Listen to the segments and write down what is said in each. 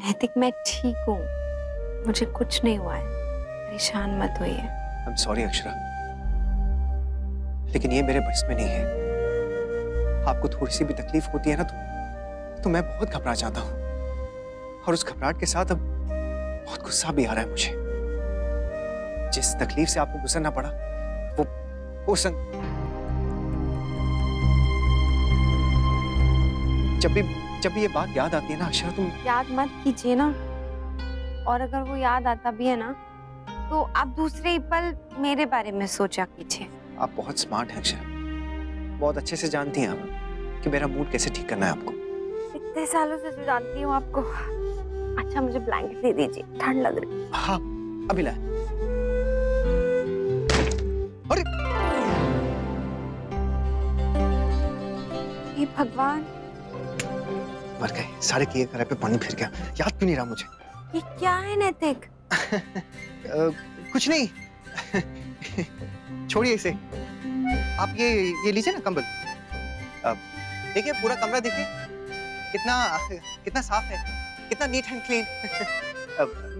नैतिक मैं ठीक हूँ, मुझे कुछ नहीं हुआ है, परेशान मत होइए। आई एम सॉरी अक्षरा, लेकिन ये मेरे बस में नहीं है। आपको थोड़ी सी भी तकलीफ होती है ना तो मैं बहुत घबरा जाता हूँ, और उस घबराहट के साथ अब बहुत गुस्सा भी आ रहा है मुझे। जिस तकलीफ से आपको गुजरना पड़ा वो जब भी ये बात याद आती है ना अक्षरा, तुम याद मत कीजिए ना, और अगर वो याद आता भी है ना तो आप दूसरे ही पल मेरे बारे में सोचा कीजिए। आप बहुत स्मार्ट हैं अक्षरा, बहुत अच्छे से जानती हैं आप कि मेरा मूड कैसे ठीक करना है आपको। इतने सालों से जो जानती हूँ आपको। अच्छा मुझे ब्लैंकेट दे दीजिए, ठंड लग रही। हाँ अभी ला। अरे हे भगवान, मर गए, सारे किए करे पे पानी फिर गया। याद क्यों नहीं रहा मुझे? ये क्या है नैतिक? कुछ नहीं। छोड़िए इसे। आप ये लीजिए ना कंबल। देखिए पूरा कमरा देखिए कितना साफ है, कितना नीट एंड क्लीन।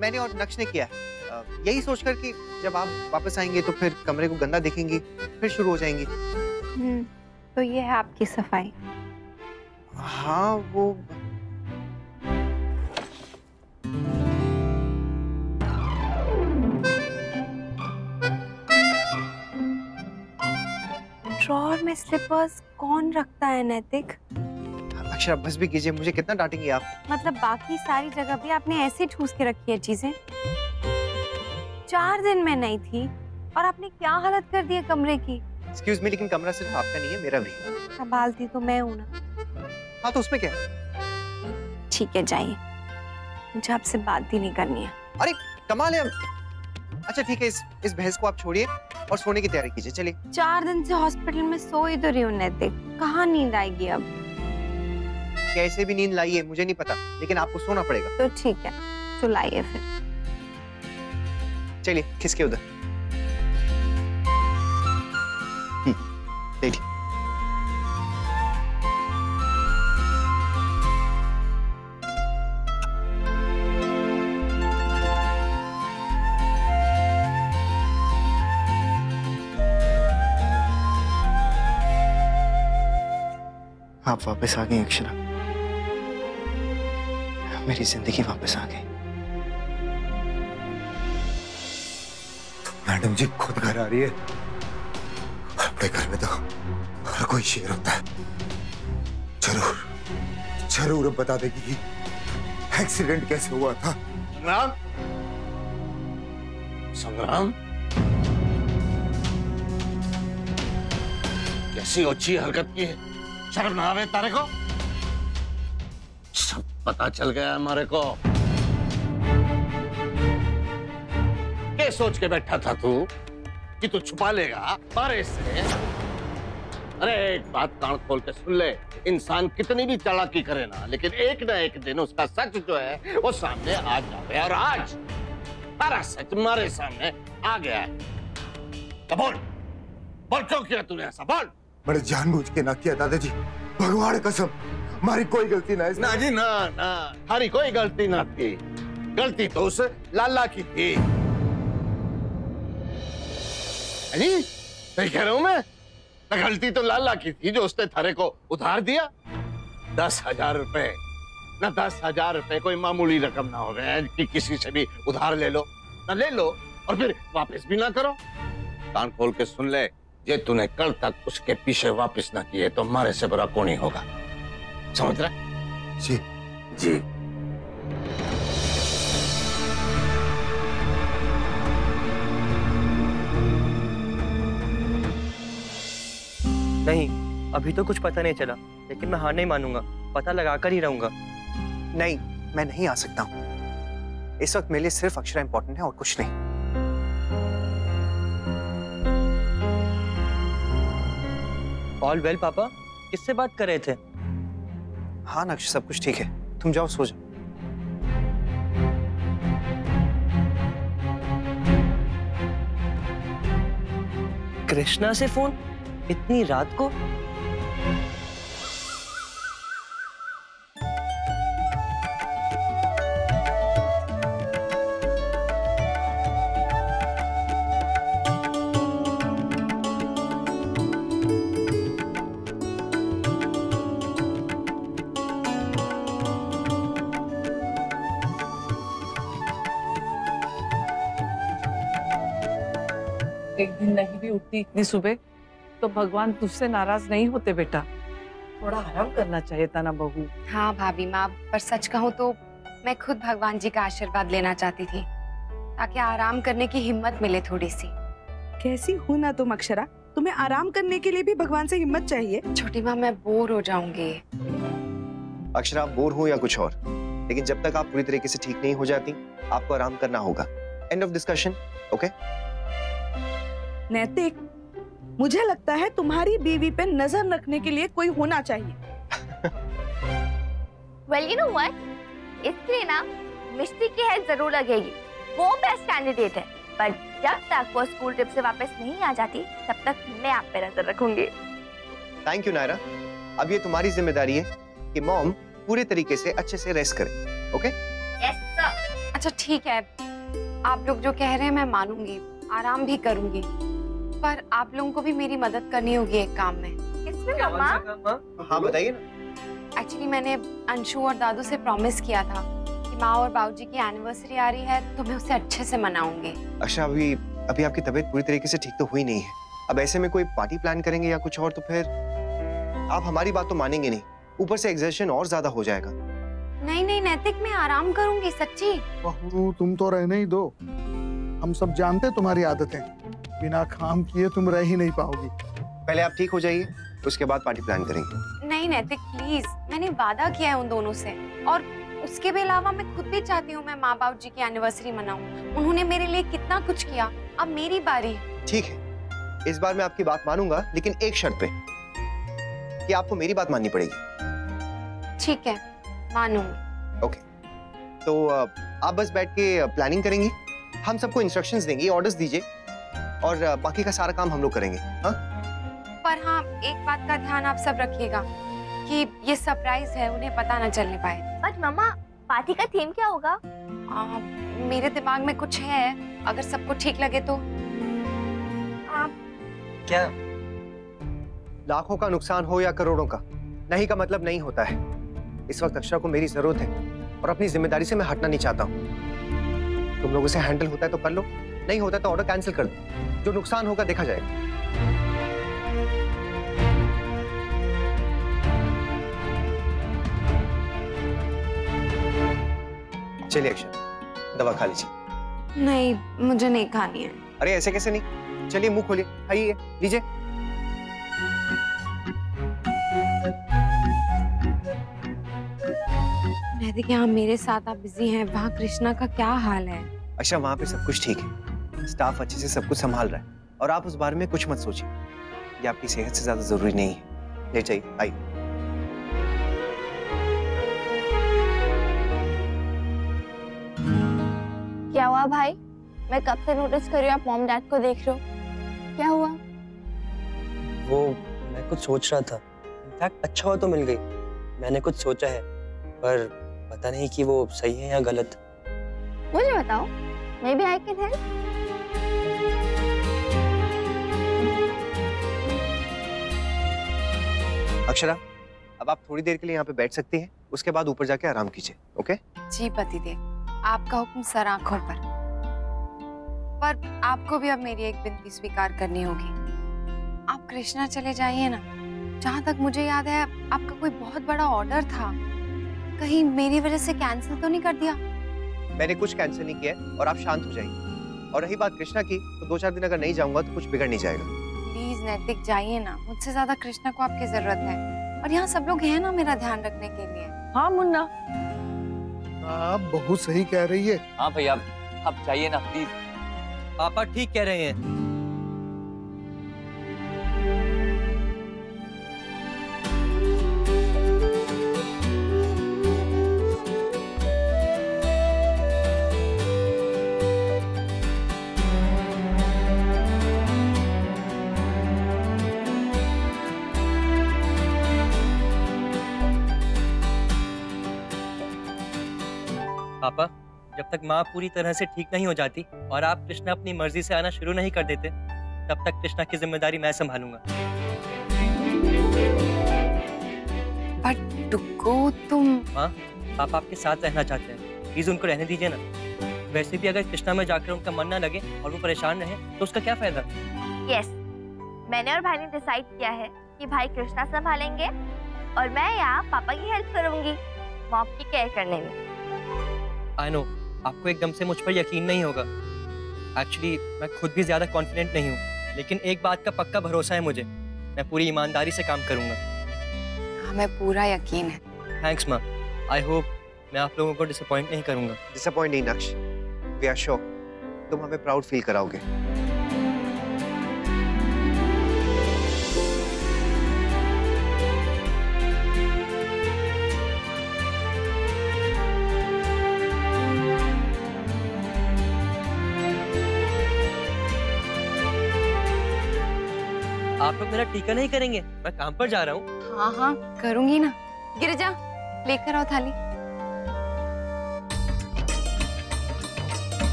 मैंने और नक्श ने किया है, यही सोचकर कि जब आप वापस आएंगे तो फिर कमरे को गंदा देखेंगी, फिर शुरू हो जाएंगी। तो ये है आपकी सफाई? हाँ वो ड्रॉअर में स्लीपर्स कौन रखता है नैतिक? अक्षरा बस भी कीजिए, मुझे कितना डांटेंगी आप? मतलब बाकी सारी जगह भी आपने ऐसे ठूस के रखी है चीजें। 4 दिन में नहीं थी और आपने क्या हालत कर दी है कमरे की। एक्सक्यूज मी, लेकिन कमरा सिर्फ आपका नहीं है, मेरा भी। संभालती तो मैं हूँ ना। हाँ तो उसमें क्या है? ठीक है जाइए, मुझे आपसे बात ही नहीं करनी है। अरे कमाल है। अच्छा ठीक है, इस बहस को आप छोड़िए और सोने की तैयारी कीजिए, चलिए। 4 दिन से हॉस्पिटल में सो ही तो रही हूँ नैतिक, कहाँ नींद आएगी अब? कैसे भी नींद लाइए मुझे नहीं पता, लेकिन आपको सोना पड़ेगा। तो ठीक है, सुलाइए फिर। चलिए खिसके उधर। देखिए आप वापस आ गई अक्षरा, मेरी जिंदगी वापस आ गई। मैडम जी खुद घर आ रही है। अपने घर में तो हर कोई शेर होता है। जरूर बता देगी कि एक्सीडेंट कैसे हुआ था। संग्राम, कैसी अच्छी हरकत की है, शर्म ना आवे तारे को? सब पता चल गया हमारे को। क्या सोच के बैठा था तू कि तू छुपा लेगा बारे से? अरे एक बात कान खोल के सुन ले, इंसान कितनी भी चालाकी करे ना, लेकिन एक ना एक दिन उसका सच जो है वो सामने आ जाए, और आज सारा सच हमारे सामने आ गया है। तो बोल क्यों किया तूने ऐसा? बोल। मैंने जानबूझ के ना किया दादाजी, भगवान कसम, हमारी कोई गलती ना है। ना जी ना, हमारी कोई गलती ना थी, गलती तो उस लाला की थी। अजी मैं कह रहा हूं, मैं गलती तो लाला की थी जो उसने थारे को उधार दिया 10,000 रुपए। ना 10,000 रुपए कोई मामूली रकम ना हो गए कि किसी से भी उधार ले लो, ना ले लो और फिर वापस भी ना करो। कान खोल के सुन ले, ये तूने कल तक उसके पीछे वापस ना किए तो हमारे से बुरा कौन ही होगा, समझ रहा? जी जी। नहीं, अभी तो कुछ पता नहीं चला, लेकिन मैं हार नहीं मानूंगा, पता लगाकर ही रहूंगा। नहीं, मैं नहीं आ सकता हूँ। इस वक्त मेरे लिए सिर्फ अक्षरा इंपॉर्टेंट है और कुछ नहीं। ऑल वेल पापा, किससे बात कर रहे थे? हाँ नक्श, सब कुछ ठीक है, तुम जाओ सो जाओ। कृष्णा से फोन इतनी रात को? एक दिन नहीं भी उठती इतनी सुबह तो भगवान तुझसे नाराज नहीं होते बेटा। थोड़ा आराम करना चाहिए था ना बहू। हाँ भाभी माँ, पर सच कहूँ तो मैं खुद भगवान जी का आशीर्वाद लेना चाहती थी ताकि आराम करने की हिम्मत मिले थोड़ी सी। कैसी हो ना तुम अक्षरा, तुम्हें आराम करने के लिए भी भगवान से हिम्मत चाहिए। छोटी माँ मैं बोर हो जाऊंगी। अक्षरा, आप बोर हो या कुछ और, लेकिन जब तक आप पूरी तरीके से ठीक नहीं हो जाती आपको आराम करना होगा। End of discussion. ओके नैतिक, मुझे लगता है तुम्हारी बीवी पे नजर रखने के लिए कोई होना चाहिए। Well, you know what? इसलिए ना मिस्टी की हेल्प जरूर लगेगी, वो बेस्ट कैंडिडेट है। पर जब तक वो स्कूल ट्रिप से वापस नहीं आ जाती तब तक मैं आप पे नजर रखूंगी। Thank you Naira. अब ये तुम्हारी जिम्मेदारी है कि मॉम पूरे तरीके से अच्छे से रेस्ट करे। ओके? Yes sir. अच्छा ठीक है, आप लोग जो कह रहे हैं मैं मानूंगी, आराम भी करूंगी, पर आप लोगों को भी मेरी मदद करनी होगी एक काम में। इसमें मम्मा? हाँ बताइए ना। एक्चुअली मैंने अंशु और दादू से प्रॉमिस किया था कि माँ और बाबूजी की एनिवर्सरी आ रही है तो मैं उसे अच्छे से मनाऊंगी। अच्छा, अभी आपकी तबीयत पूरी तरीके से ठीक तो हुई नहीं है। अब ऐसे में कोई पार्टी प्लान करेंगे या कुछ और तो फिर आप हमारी बात तो मानेंगे नहीं, ऊपर से एग्जर्शन और ज्यादा हो जाएगा। नहीं नहीं नैतिक, मैं आराम करूंगी सच्ची। बहू तुम तो रहने ही दो, हम सब जानते तुम्हारी आदतें, बिना काम किए तुम रह ही नहीं पाओगी। पहले आप ठीक हो जाइए, उसके बाद पार्टी प्लान करेंगे। नहीं नैतिक प्लीज, मैंने वादा किया है उन दोनों से, और उसके भी अलावा मैं खुद भी चाहती हूँ मैं माँ बाबू जी की एनिवर्सरी मनाऊं। उन्होंने मेरे लिए कितना कुछ किया, अब मेरी बारी। ठीक है, इस बार मैं आपकी बात मानूंगा, लेकिन एक शर्त पे कि आपको मेरी बात माननी पड़ेगी। ठीक है, मानूंगी। ओके, तो आप बस बैठ के प्लानिंग करेंगी, हम सबको इंस्ट्रक्शंस देंगे, ऑर्डर्स दीजिए, और बाकी का सारा काम हम लोग करेंगे। हाँ? पर हाँ, एक बात का ध्यान आप सब रखिएगा कि ये सरप्राइज है, उन्हें पता न चलने पाए। बट मम्मा, पार्टी का थीम क्या होगा? मेरे दिमाग में कुछ है, अगर सबको ठीक लगे तो। क्या? लाखों का नुकसान हो या करोड़ों का, नहीं का मतलब नहीं होता है। इस वक्त अक्षरा को मेरी जरूरत है और अपनी जिम्मेदारी से मैं हटना नहीं चाहता हूँ। तुम लोगों से हैंडल होता है तो कर लो, नहीं होता तो ऑर्डर कैंसिल कर दो, जो नुकसान होगा देखा जाएगा। चलिए अक्षरा, दवा खा लीजिए। नहीं, मुझे नहीं खानी है। अरे ऐसे कैसे नहीं, चलिए मुंह खोलिए, खाइए, लीजिए। नैतिक, यहाँ मेरे साथ आप बिजी हैं, वहाँ कृष्णा का क्या हाल है? अच्छा, वहाँ पे सब कुछ ठीक है, स्टाफ अच्छे से सब कुछ संभाल रहा है, और आप उस बारे में कुछ मत सोचिए, ये आपकी सेहत से ज्यादा जरूरी नहीं है। ले जाइए, आइए। क्या हुआ भाई? मैं कब से नोटिस कर रही हूँ आप मॉम डैड को देख रहे हो, क्या हुआ? वो मैं कुछ सोच रहा था, इनफैक्ट अच्छा हुआ तो मिल गई। मैंने कुछ सोचा है पर पता नहीं कि वो सही है या गलत। मुझे बताओ, maybe I can help. Akshara, अब आप थोड़ी देर के लिए यहाँ पे बैठ सकती हैं, उसके बाद ऊपर जाके आराम कीजिए। ओके? जी पतिदेव, आपका हुक्म सर आंखों पर आपको भी अब मेरी एक विनती स्वीकार करनी होगी। आप कृष्णा चले जाइए ना। जहाँ तक मुझे याद है आपका कोई बहुत बड़ा ऑर्डर था, कहीं मेरी वजह से कैंसिल तो नहीं कर दिया? मैंने कुछ कैंसिल नहीं किया और आप शांत हो जाइए। और रही बात कृष्णा की, तो 2-4 दिन अगर नहीं जाऊंगा तो कुछ बिगड़ नहीं जाएगा। प्लीज नैतिक जाइए ना, मुझसे ज्यादा कृष्णा को आपकी जरूरत है, और यहाँ सब लोग हैं ना मेरा ध्यान रखने के लिए। हाँ मुन्ना, आप बहुत सही कह रही है। हाँ भैया, आप जाइए ना प्लीज। पापा ठीक कह रहे हैं। पापा, जब तक माँ पूरी तरह से ठीक नहीं हो जाती और आप कृष्णा अपनी मर्जी से आना शुरू नहीं कर देते, तब तक कृष्णा की जिम्मेदारी मैं संभालूंगा। बट टुक्कू, तुम... माँ, पापा आपके साथ रहना चाहते हैं, प्लीज उनको रहने दीजिए ना। वैसे भी अगर कृष्णा में जाकर उनका मन ना लगे और वो परेशान रहे तो उसका क्या फायदा? यस, मैंने और भाई ने डिसाइड किया है कि भाई कृष्णा संभालेंगे और मैं यहाँ पापा की हेल्प करूंगी मॉम की केयर करने में। आई नो आपको एकदम से मुझ पर यकीन नहीं होगा। एक्चुअली मैं खुद भी ज्यादा कॉन्फिडेंट नहीं हूँ, लेकिन एक बात का पक्का भरोसा है मुझे, मैं पूरी ईमानदारी से काम करूंगा। हमें पूरा यकीन है। थैंक्स माँ। आई होप मैं आप लोगों को डिसअपॉइंट नहीं करूंगा। डिसअपॉइंट नहीं नक्श, वी आर श्योर तुम हमें प्राउड फील कराओगे। आप लोग मेरा टीका नहीं करेंगे? मैं काम पर जा रहा हूँ। हाँ हाँ करूंगी ना। गिरिजा लेकर आओ थाली।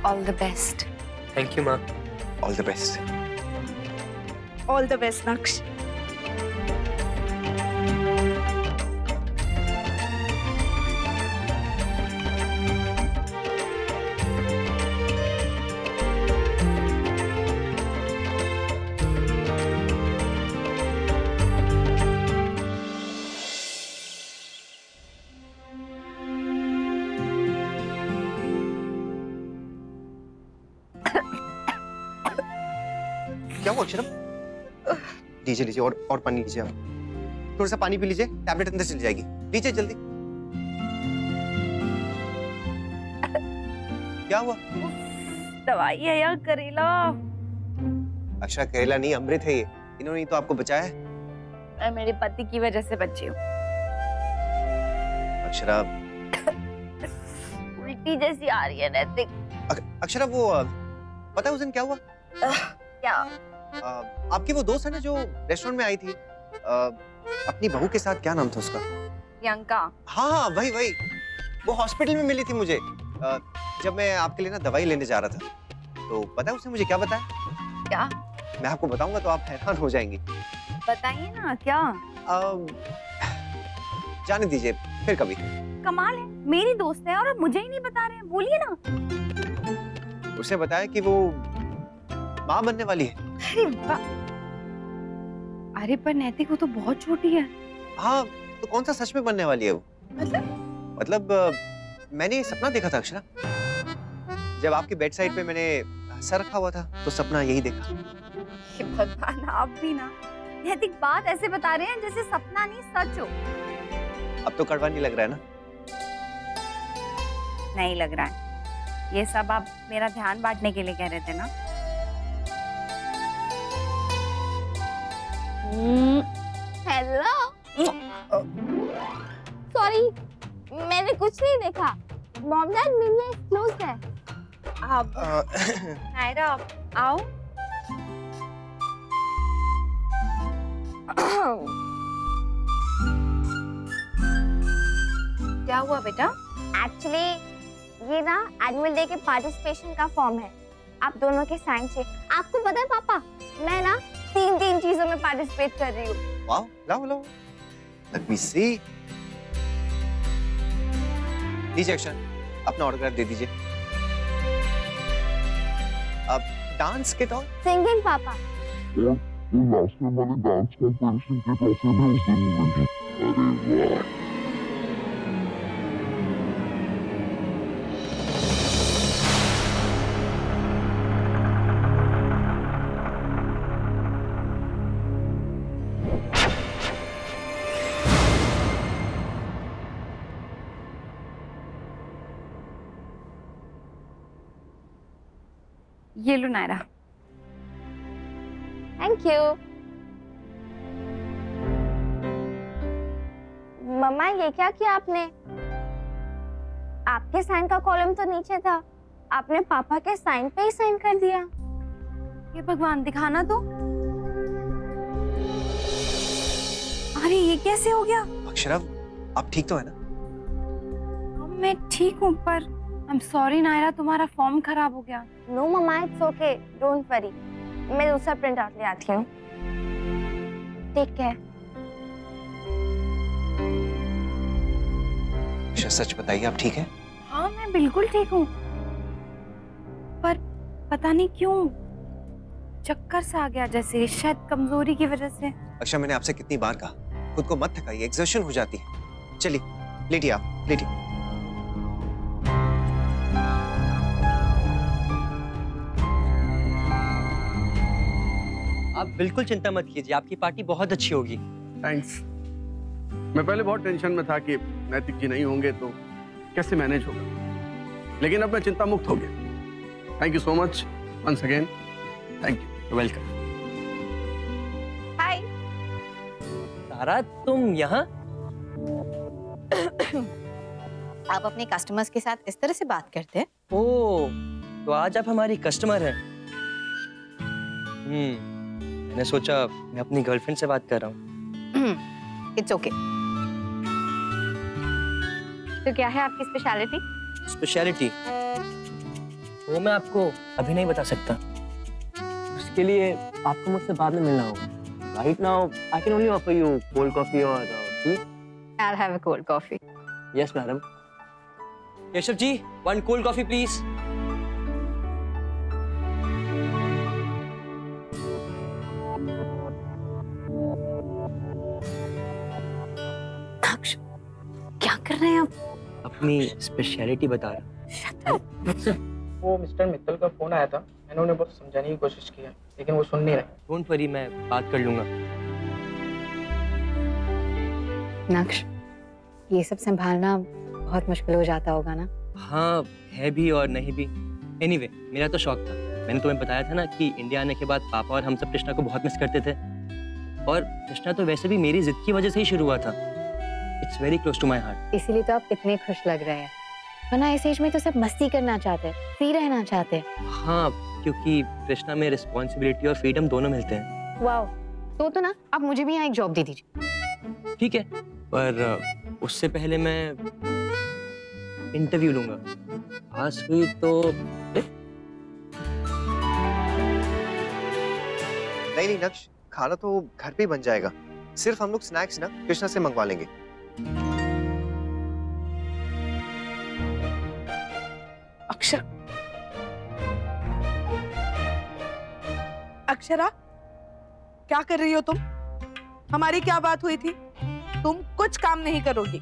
All the best. Thank you माँ। All the best. All the best Naksh. क्या हुआ अक्षरम? लीजिए लीजिए और पानी लीजिए आप। थोड़ा सा पानी पी लीजिए, टैबलेट अंदर चली जाएगी। लीजिए जल्दी। क्या हुआ? दवाई है यार, करेला। अक्षरा करेला नहीं, अमृत है ये। इन्होंने ही तो आपको बचाया है। मैं मेरे पति की वजह से बची हूँ। अक्षरा उल्टी जैसी आ रही है नैतिक। अक्षरा वो पता है उस दिन क्या हुआ? क्या? आपकी वो दोस्त है ना जो रेस्टोरेंट में आई थी, अपनी बहू के साथ, क्या नाम था उसका? प्रियंका। हाँ हाँ वही वही। वो हॉस्पिटल में मिली थी मुझे जब मैं आपके लिए ना दवाई लेने जा रहा था। तो पता है उसने मुझे क्या बताया? क्या? मैं आपको बताऊंगा तो आप हैरान हो जाएंगी। बताइए ना क्या। जाने दीजिए, फिर कभी। कमाल है, मेरी दोस्त है और आप मुझे ही नहीं बता रहे हैं, बोलिए ना। उसने बताया कि वो माँ बनने वाली है। अरे वाह। अरे पर नैतिक वो तो बहुत छोटी है। हाँ तो कौन सा सच में बनने वाली है वो? मतलब मैंने ये सपना देखा था अक्षरा, जब आपकी बेड साइड पे मैंने सर रखा हुआ था तो सपना यही देखा। भगवान आप भी ना, नैतिक बात ऐसे बता रहे हैं जैसे सपना नहीं सच हो। अब तो कड़वा नहीं लग रहा है ना? नहीं लग रहा है। ये सब आप मेरा ध्यान बांटने के लिए कह रहे थे ना? हेलो। सॉरी, मैंने कुछ नहीं देखा। मॉम डैड मिलने क्लोज है। आप नायरा आओ। क्या हुआ बेटा? एक्चुअली ये ना एनुअल डे के पार्टिसिपेशन का फॉर्म है, आप दोनों के साइन चाहिए। आपको पता है पापा, मैं ना तीन चीजों में पार्टिसिपेट कर रही हूँ। वाओ, लाओ लाओ। लेट मी सी। लीजिए अक्षर, अपना ऑटोग्राफ दे दीजिए। अब डांस के तो सिंगिंग पापा। वो लास्ट में वाले डांस कॉम्पिटिशन के ट्रॉफी भी उस दिन मिलेगी। अरे वाह। ये लो नायरा। Thank you. मम्मा ये क्या किया आपने? आपके साइन का कॉलम तो नीचे था, आपने पापा के साइन पे ही साइन कर दिया। ये भगवान दिखाना तो। अरे ये कैसे हो गया? अक्षरा आप ठीक तो है ना? मैं ठीक हूँ, पर आई एम सॉरी नायरा, तुम्हारा फॉर्म खराब हो गया। No mama, it's okay, don't worry. मैं दूसरा प्रिंट आउट ले आती हूँ। Take care. सच बताइए, आप ठीक है? हाँ, मैं बिल्कुल ठीक हूँ, पर पता नहीं क्यों चक्कर सा आ गया, जैसे शायद कमजोरी की वजह से। अक्षा, मैंने आपसे कितनी बार कहा खुद को मत थकाइए, एग्जर्शन हो जाती है। चलिए लेटिए, आप लेटिए। आप बिल्कुल चिंता मत कीजिए, आपकी पार्टी बहुत अच्छी होगी। थैंक्स। मैं पहले बहुत टेंशन में था कि नैतिक जी नहीं होंगे तो कैसे मैनेज होगा, लेकिन अब मैं चिंता मुक्त हो गया। Thank you so much once again. Thank you. Welcome. Hi. Tara, तुम यहाँ? आप अपने कस्टमर्स के साथ इस तरह से बात करते हैं? ओह, तो आज आप हमारी कस्टमर हैं। मैंने सोचा मैं अपनी गर्लफ्रेंड से बात कर रहा हूँ। It's okay. तो क्या है आपकी स्पेशलिटी? स्पेशलिटी वो मैं आपको अभी नहीं बता सकता। उसके लिए आपको मुझसे बाद में मिलना होगा। Right now I can only offer you cold coffee और tea. I'll have a cold coffee. Yes madam. Keshav ji, 1 cold coffee please. क्या कर रहे हैं आप? अपनी स्पेशलिटी बता रहा। वो मिस्टर मित्तल का फोन आया था, मैंने उन्हें बहुत समझाने की कोशिश की है, लेकिन वो सुन नहीं रहे। डोंट वरी, मैं बात कर लूंगा। नक्श, ये सब संभालना बहुत मुश्किल हो जाता होगा ना? हाँ, है भी और नहीं भी। एनीवे, मेरा तो शौक था। मैंने तुम्हें बताया था ना कि इंडिया आने के बाद पापा और हम सब कृष्णा को बहुत मिस करते थे, और कृष्णा तो वैसे भी मेरी जिद की वजह से ही शुरू हुआ था। It's very close to my heart. इसीलिए तो आप इतने खुश लग रहे हैं, वरना इस एज में तो सब मस्ती करना चाहते हैं, फ्री रहना चाहते हैं। हाँ, क्योंकि कृष्णा में रिस्पॉन्सिबिलिटी और फ्रीडम दोनों मिलते हैं। वाओ, तो ना आप मुझे भी यहाँ एक जॉब दे दीजिए। ठीक है, पर उससे पहले मैं इंटरव्यू लूंगा। पास हुई तो नहीं नक्श, खाना तो घर पे ही बन जाएगा। सिर्फ हम लोग स्नैक्स ना कृष्णा से मंगवा लेंगे। अक्षरा, क्या कर रही हो तुम? हमारी क्या बात हुई थी? तुम कुछ काम नहीं करोगी?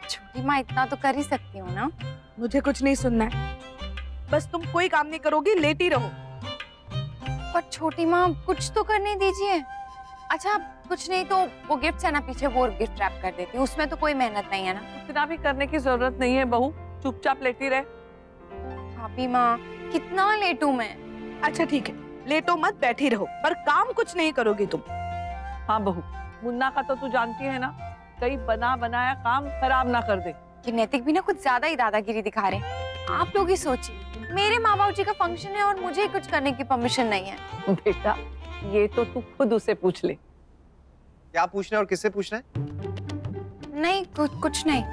छोटी माँ, इतना तो कर ही सकती हूँ ना। मुझे कुछ नहीं सुनना है, बस तुम कोई काम नहीं करोगी, लेटी रहो। पर छोटी माँ, कुछ तो करने दीजिए। अच्छा, कुछ नहीं तो वो गिफ्ट है ना पीछे, वो गिफ्ट रैप कर देती हूँ, उसमें तो कोई मेहनत नहीं है ना। इतना भी करने की जरूरत नहीं है बहू, चुपचाप लेटी रहे। भाभी माँ, कितना लेटूं मैं? अच्छा ठीक है, लेटो मत, बैठी रहो, पर काम कुछ नहीं करोगी तुम। हाँ बहू, मुन्ना का तो तू जानती है ना, कहीं बना बनाया काम खराब ना कर दे। कि नैतिक भी ना कुछ ज्यादा ही दादागिरी दिखा रहे हैं। आप लोग ही सोचिए, मेरे माँ बाबू जी का फंक्शन है और मुझे कुछ करने की परमिशन नहीं है। बेटा, ये तो तू खुद उसे पूछ ले। क्या पूछना है और किससे पूछना है? नहीं, कुछ नहीं।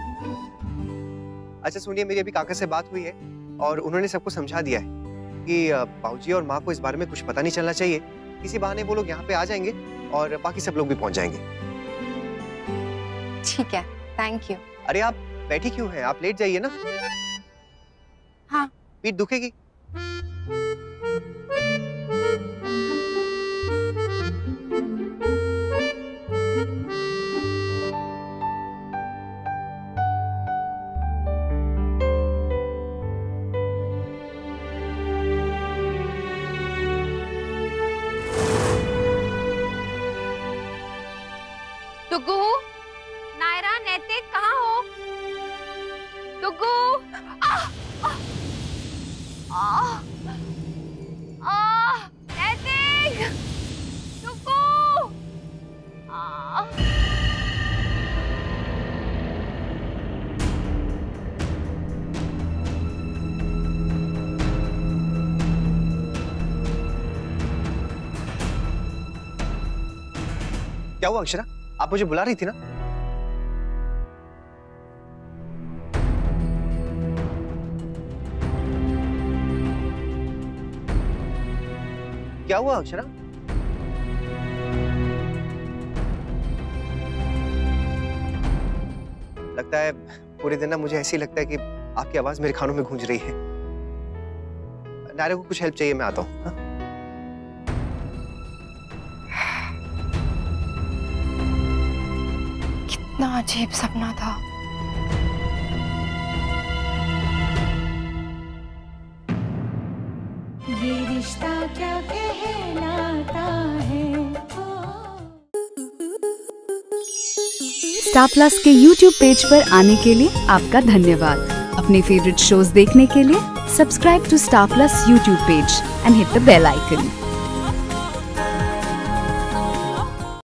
अच्छा सुनिए, मेरी अभी काका से बात हुई है और उन्होंने सबको समझा दिया है कि बाबूजी और माँ को इस बारे में कुछ पता नहीं चलना चाहिए। किसी बहाने वो लोग यहाँ पे आ जाएंगे और बाकी सब लोग भी पहुंच जाएंगे। ठीक है, थैंक यू। अरे आप बैठी क्यों हैं? आप लेट जाइए ना। हाँ। पीठ दुखेगी। टुकू, नायरा, नैतिक कहाँ हो? टुकू, नैतिक, टुकू, क्या हुआ अक्षरा? आप मुझे बुला रही थी ना? क्या हुआ अक्षरा? लगता है पूरे दिन ना मुझे ऐसे ही लगता है कि आपकी आवाज मेरे कानों में गूंज रही है। नायरा को कुछ हेल्प चाहिए, मैं आता हूँ। कितना अजीब सपना था। ये रिश्ता क्या कहलाता है। स्टार प्लस के YouTube पेज पर आने के लिए आपका धन्यवाद। अपने फेवरेट शोज देखने के लिए subscribe to star plus YouTube page and hit the bell icon.